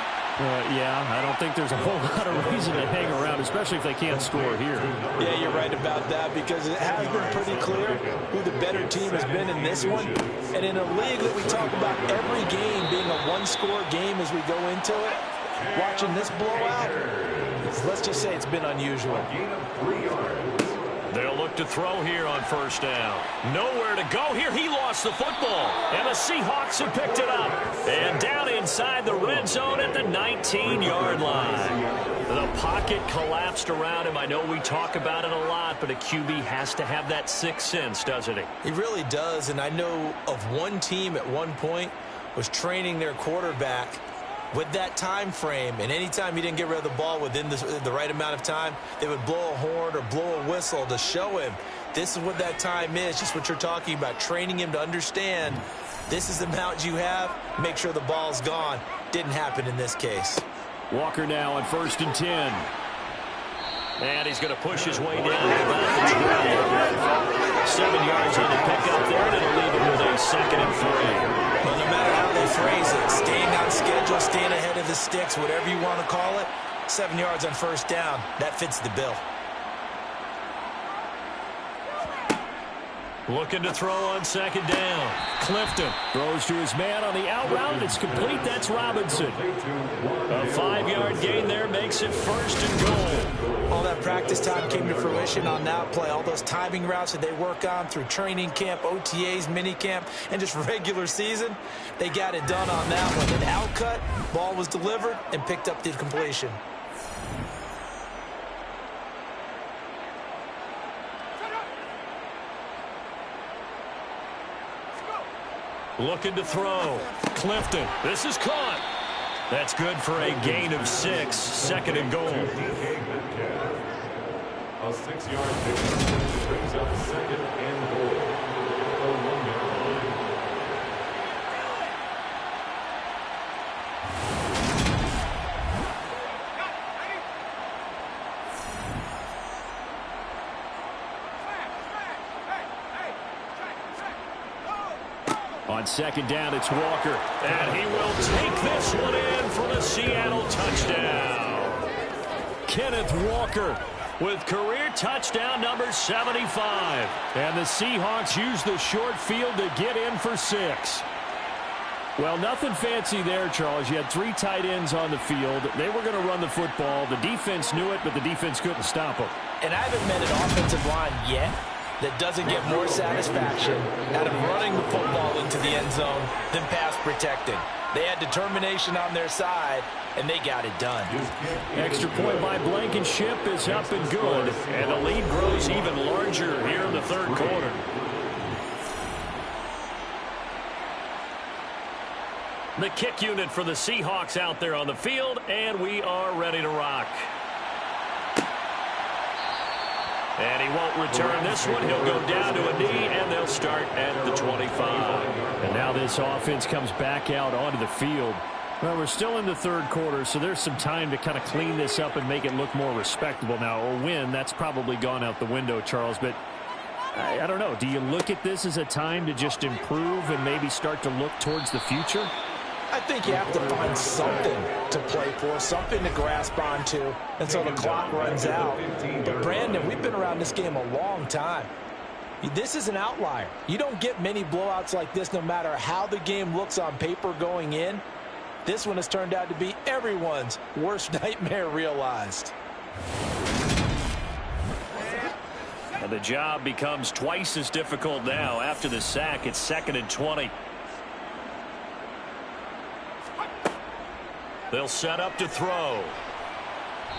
Yeah, I don't think there's a whole lot of reason to hang around, especially if they can't score here. Yeah, you're right about that, because it has been pretty clear who the better team has been in this one. And in a league that we talk about every game being a one-score game as we go into it, watching this blowout, let's just say it's been unusual. They'll look to throw here on first down. Nowhere to go here. He lost the football. And the Seahawks have picked it up. And down inside the red zone at the 19-yard line. The pocket collapsed around him. I know we talk about it a lot, but a QB has to have that sixth sense, doesn't he? He really does. And I know of one team at one point was training their quarterback with that time frame, and anytime he didn't get rid of the ball within the right amount of time, they would blow a horn or blow a whistle to show him this is what that time is, just what you're talking about, training him to understand this is the amount you have, make sure the ball's gone. Didn't happen in this case. Walker now on 1st and 10. And he's going to push his way down to about the 12. 7 yards on the pickup there, and it'll leave him with a 2nd and 3. Well, no matter how they phrase it, staying on schedule, staying ahead of the sticks, whatever you want to call it, 7 yards on first down, that fits the bill. Looking to throw on second down. Clifton throws to his man on the out route. It's complete. That's Robinson. A 5-yard gain there makes it 1st and goal. All that practice time came to fruition on that play. All those timing routes that they work on through training camp, OTAs, minicamp, and just regular season, they got it done on that one. An outcut, ball was delivered, and picked up the completion. Looking to throw. Clifton. This is caught. That's good for a gain of 6. 2nd and goal. A 6-yard pickup brings up 2nd and goal. The 1-yard line. On 2nd down, it's Walker. And he will take this one in for the Seattle touchdown. Kenneth Walker with career touchdown number 75. And the Seahawks use the short field to get in for 6. Well, nothing fancy there, Charles. You had 3 tight ends on the field. They were going to run the football. The defense knew it, but the defense couldn't stop them. And I haven't met an offensive line yet that doesn't get more satisfaction out of running the football into the end zone than pass protecting. They had determination on their side, and they got it done. Extra point by Blankenship is up and good. And the lead grows even larger here in the third quarter. The kick unit for the Seahawks out there on the field, and we are ready to rock. And he won't return this one. He'll go down to a knee, and they'll start at the 25. And now this offense comes back out onto the field. Well, we're still in the third quarter, so there's some time to kind of clean this up and make it look more respectable now. A win, that's probably gone out the window, Charles. But I don't know. Do you look at this as a time to just improve and maybe start to look towards the future? I think you have to find something to play for, something to grasp onto until the clock runs out. But, Brandon, we've been around this game a long time. This is an outlier. You don't get many blowouts like this no matter how the game looks on paper going in. This one has turned out to be everyone's worst nightmare realized. And the job becomes twice as difficult now. After the sack, it's 2nd and 20. They'll set up to throw.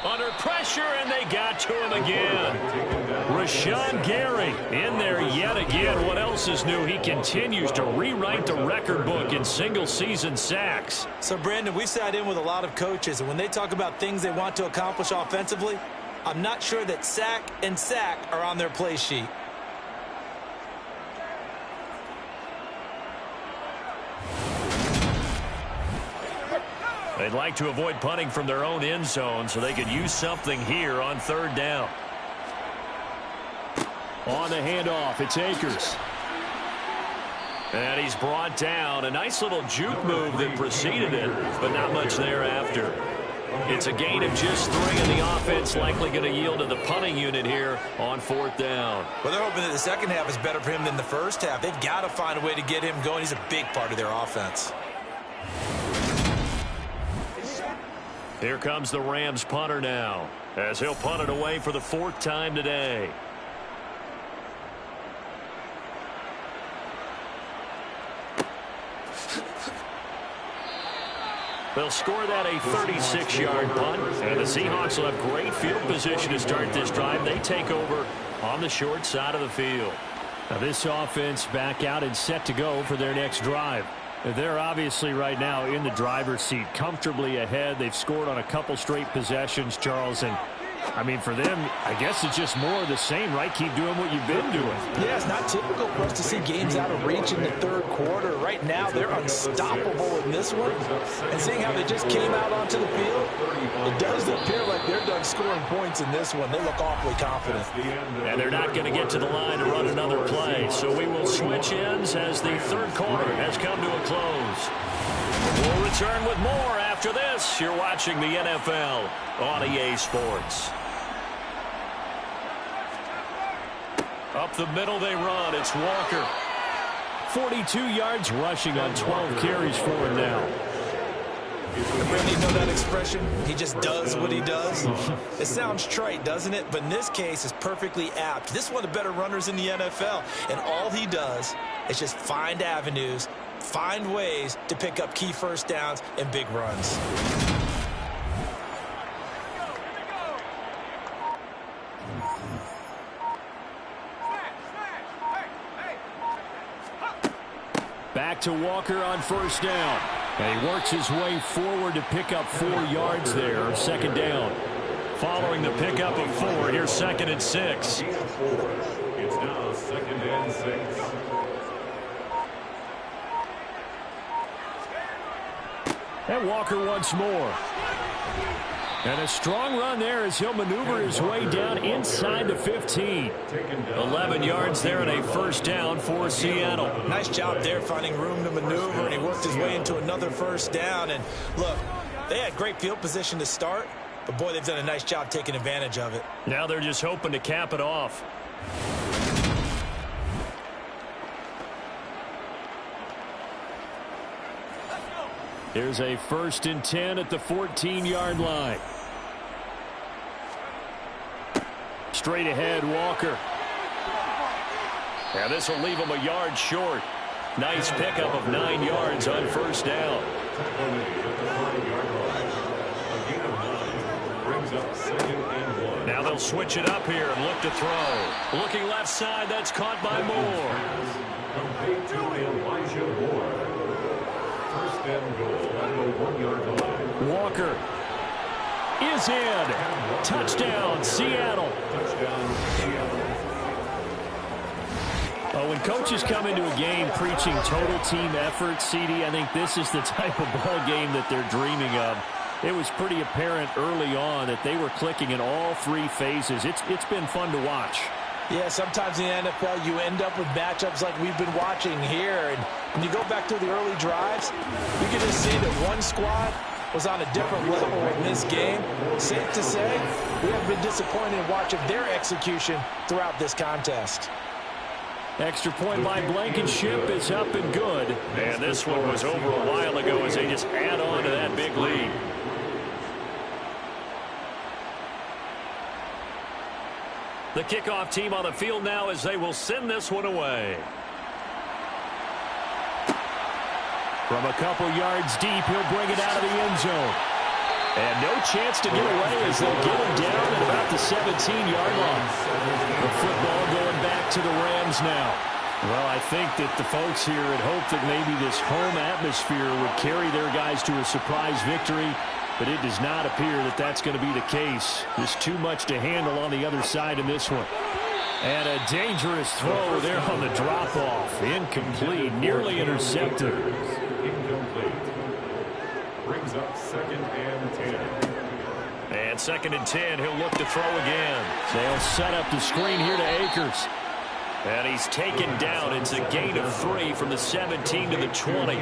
Under pressure, and they got to him again. Rashawn Gary in there yet again. What else is new? He continues to rewrite the record book in single-season sacks. So, Brandon, we sat in with a lot of coaches, and when they talk about things they want to accomplish offensively, I'm not sure that sack and sack are on their play sheet. They'd like to avoid punting from their own end zone so they could use something here on 3rd down. On the handoff, it's Akers. And he's brought down. A nice little juke move that preceded it, but not much thereafter. It's a gain of just 3, and the offense likely going to yield to the punting unit here on 4th down. Well, they're hoping that the second half is better for him than the first half. They've got to find a way to get him going. He's a big part of their offense. Here comes the Rams punter now, as he'll punt it away for the 4th time today. They'll score that a 36-yard punt, and the Seahawks will have great field position to start this drive. They take over on the short side of the field. Now this offense back out and set to go for their next drive. They're obviously right now in the driver's seat, comfortably ahead. They've scored on a couple straight possessions, Charles. And, I mean, for them, I guess it's just more of the same, right? Keep doing what you've been doing. Yeah, it's not typical for us to see games out of reach in the third quarter. Right now, they're unstoppable in this one. And seeing how they just came out onto the field, it does appear like they're done scoring points in this one. They look awfully confident. And they're not going to get to the line to run another play. So we will switch ends as the third quarter has come to a close. We'll return with more after this. You're watching the NFL on EA Sports. Up the middle they run. It's Walker. 42 yards rushing on 12 carries for him now. Really know that expression? He just does what he does. It sounds trite, doesn't it? But in this case, it's perfectly apt. This is one of the better runners in the NFL. And all he does is just find avenues, find ways to pick up key first downs and big runs. Back to Walker on 1st down. And he works his way forward to pick up 4 yards there, 2nd down. Following the pickup of 4, here's 2nd and 6. It's now 2nd and 6. And Walker once more. And a strong run there as he'll maneuver his way down inside the 15. 11 yards there and a 1st down for Seattle. Nice job there finding room to maneuver, and he worked his way into another 1st down. And look, they had great field position to start, but boy, they've done a nice job taking advantage of it. Now they're just hoping to cap it off. Here's a 1st and 10 at the 14-yard line. Straight ahead, Walker. Yeah, this will leave him a yard short. Nice pickup of 9 yards on 1st down. Now they'll switch it up here and look to throw. Looking left side, that's caught by Moore. Complete to Elijah Moore. 1st and goal at the 1-yard line. Walker is in. Touchdown, Seattle. When coaches come into a game preaching total team effort, CD, I think this is the type of ball game that they're dreaming of. It was pretty apparent early on that they were clicking in all three phases. It's been fun to watch. Yeah, sometimes in the NFL you end up with matchups like we've been watching here. And when you go back to the early drives, you can just see that one squad was on a different level in this game. Safe to say, we have been disappointed in watching their execution throughout this contest. Extra point by Blankenship is up and good. And this one was over a while ago as they just add on to that big lead. The kickoff team on the field now as they will send this one away. From a couple yards deep, he'll bring it out of the end zone. And no chance to get away as they'll get him down at about the 17-yard line. The football going back to the Rams now. Well, I think that the folks here had hoped that maybe this home atmosphere would carry their guys to a surprise victory, but it does not appear that that's going to be the case. There's too much to handle on the other side in this one. And a dangerous throw there on the drop-off. Incomplete, nearly intercepted. Incomplete. Brings up 2nd and 10. And 2nd and 10, he'll look to throw again. They'll set up the screen here to Akers. And he's taken down. It's a gain of 3 from the 17 to the 20.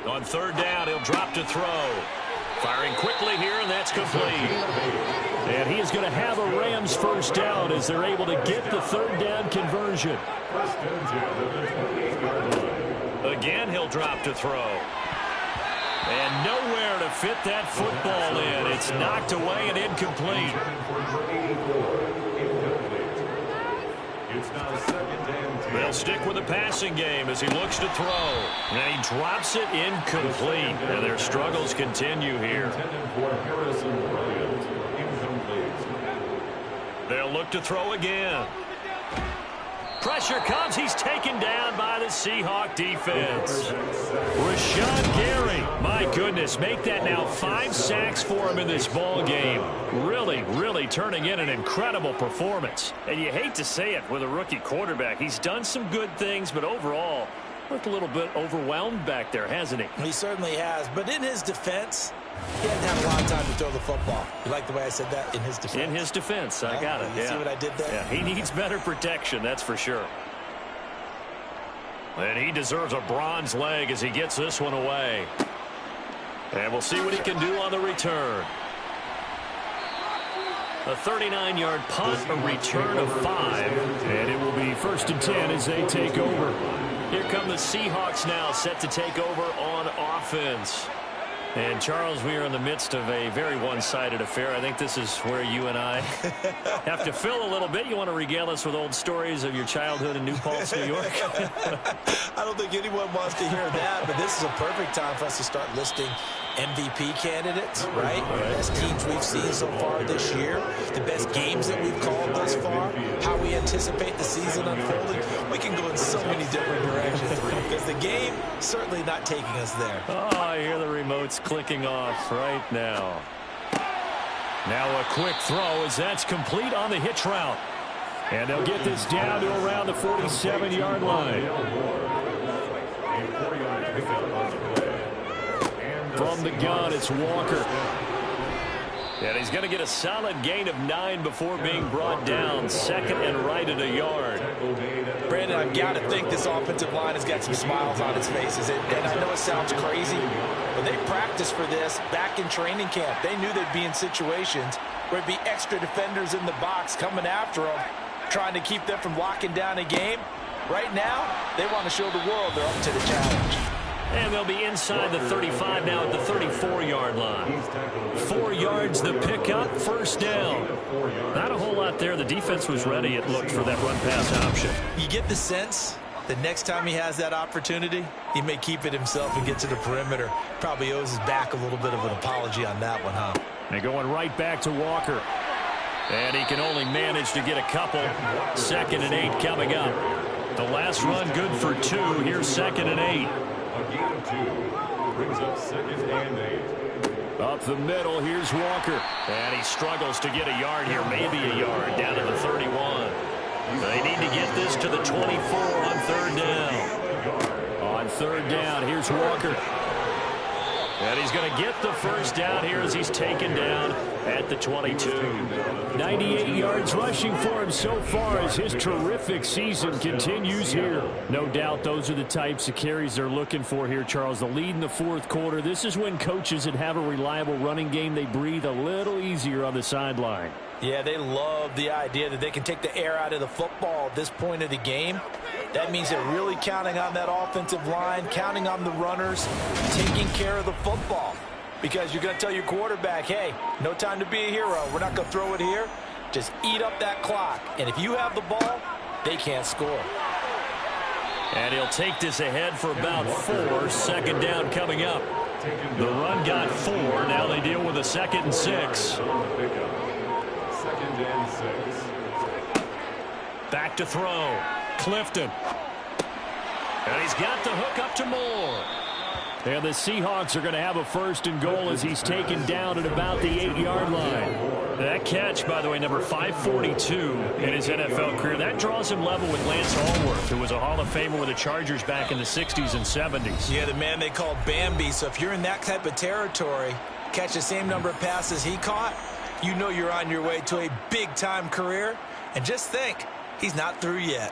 On 3rd down, he'll drop to throw. Firing quickly here, and that's complete. And he is going to have a Rams first down as they're able to get the 3rd down conversion. Again, he'll drop to throw. And nowhere to fit that football in. It's knocked away and incomplete. They'll stick with the passing game as he looks to throw. And he drops it incomplete. And their struggles continue here. They'll look to throw again. Pressure comes. He's taken down by the Seahawk defense. Rashawn Gary, my goodness, make that now 5 sacks for him in this ball game. Really turning in an incredible performance. And you hate to say it with a rookie quarterback. He's done some good things, but overall, looked a little bit overwhelmed back there, hasn't he? He certainly has. But in his defense, he hadn't had a lot of time to throw the football. You like the way I said that? In his defense. In his defense. I got it. You see what I did there? Yeah, he needs better protection, that's for sure. And he deserves a bronze leg as he gets this one away. And we'll see what he can do on the return. A 39-yard punt, a return of 5. And it will be 1st and 10 as they take over. Here come the Seahawks now, set to take over on offense. And, Charles, we are in the midst of a very one-sided affair. I think this is where you and I have to fill a little bit. You want to regale us with old stories of your childhood in New Paltz, New York? I don't think anyone wants to hear that, but this is a perfect time for us to start listing MVP candidates, right? The best teams we've seen so far this year, the best games that we've called thus far, how we anticipate the season unfolding. We can go in so many different directions because the game certainly not taking us there. Oh, I hear the remotes clicking off right now. Now a quick throw as that's complete on the hitch route. And they'll get this down to around the 47-yard line. From the gun, it's Walker. And he's going to get a solid gain of 9 before being brought down. 2nd and right at a yard. Brandon, I've got to think this offensive line has got some smiles on its faces. And I know it sounds crazy, but they practiced for this back in training camp. They knew they'd be in situations where it'd be extra defenders in the box coming after them, trying to keep them from locking down a game. Right now, they want to show the world they're up to the challenge. And they'll be inside the 35 now at the 34-yard line. 4 yards the pickup, 1st down. Not a whole lot there. The defense was ready, it looked, for that run-pass option. You get the sense that next time he has that opportunity, he may keep it himself and get to the perimeter. Probably owes his back a little bit of an apology on that one, huh? They're going right back to Walker. And he can only manage to get a couple. 2nd and 8 coming up. The last run good for 2. Here's 2nd and 8. A gain of 2 brings up 2nd and 8. Up the middle, here's Walker. And he struggles to get a yard here, maybe a yard, down to the 31. They need to get this to the 24 on third down. On third down, here's Walker. And he's going to get the first down here as he's taken down at the 22. 98 yards rushing for him so far as his terrific season continues here. No doubt those are the types of carries they're looking for here, Charles. The lead in the fourth quarter. This is when coaches that have a reliable running game, they breathe a little easier on the sideline. Yeah, they love the idea that they can take the air out of the football at this point of the game. That means they're really counting on that offensive line, counting on the runners, taking care of the football. Because you're going to tell your quarterback, hey, no time to be a hero. We're not going to throw it here. Just eat up that clock. And if you have the ball, they can't score. And he'll take this ahead for about 4. Second down coming up. The run got 4. Now they deal with a 2nd and 6. Second and 6. Back to throw. Clifton. And he's got the hook up to Moore. And the Seahawks are going to have a 1st and goal as he's taken down at about the 8-yard line. That catch, by the way, number 542 in his NFL career. That draws him level with Lance Allworth, who was a Hall of Famer with the Chargers back in the 60s and 70s. Yeah, the man they call Bambi. So if you're in that type of territory, catch the same number of passes he caught, you know you're on your way to a big-time career. And just think, he's not through yet.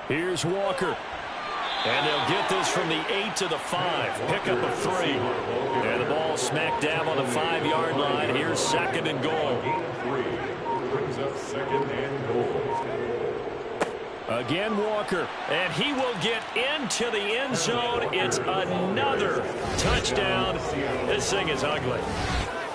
Here's Walker. And they'll get this from the 8 to the 5. Pickup of 3. And the ball smack dab on the 5-yard line. Here's 2nd and goal. Brings up 2nd and goal. Again, Walker. And he will get into the end zone. It's another touchdown. This thing is ugly.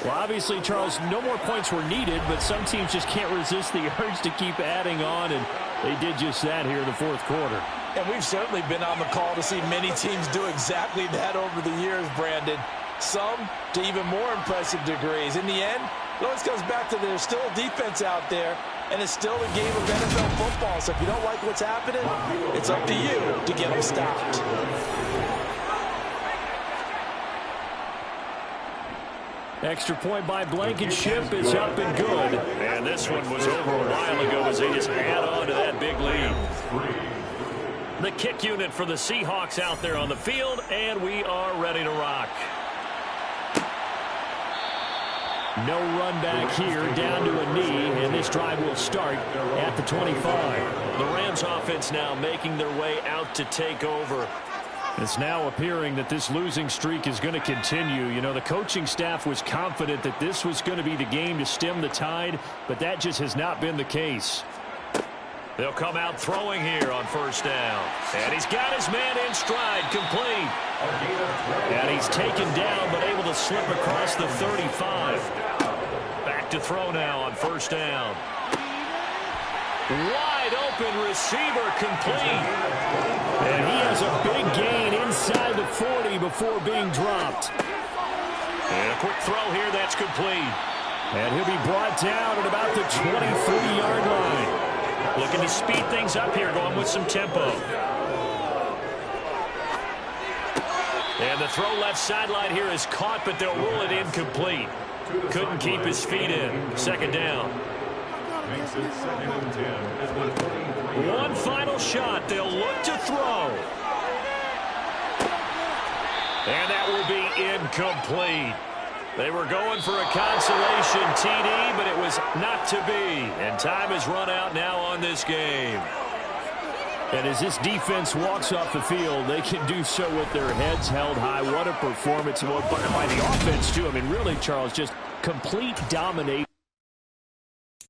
Well, obviously, Charles, no more points were needed, but some teams just can't resist the urge to keep adding on, and they did just that here in the fourth quarter. And we've certainly been on the call to see many teams do exactly that over the years, Brandon. Some to even more impressive degrees. In the end, it always comes back to there's still a defense out there, and it's still a game of NFL football. So if you don't like what's happening, it's up to you to get them stopped. Extra point by Blankenship is up and good. And this one was over a while ago as they just add on to that big lead. The kick unit for the Seahawks out there on the field, and we are ready to rock. No run back here, down to a knee, and this drive will start at the 25. The Rams offense now making their way out to take over. It's now appearing that this losing streak is going to continue. You know, the coaching staff was confident that this was going to be the game to stem the tide, but that just has not been the case. They'll come out throwing here on first down. And he's got his man in stride, complete. And he's taken down, but able to slip across the 35. Back to throw now on first down. Wide open receiver, complete. And he has a big gain inside the 40 before being dropped. And a quick throw here, that's complete. And he'll be brought down at about the 23-yard line. Looking to speed things up here, going with some tempo. And the throw left sideline here is caught, but they'll rule it incomplete. Couldn't keep his feet in. Second down. Makes it 2nd and 10 at the 23. One final shot. They'll look to throw. And that will be incomplete. They were going for a consolation TD, but it was not to be. And time has run out now on this game. And as this defense walks off the field, they can do so with their heads held high. What a performance by the offense, too. I mean, really, Charles, just complete domination.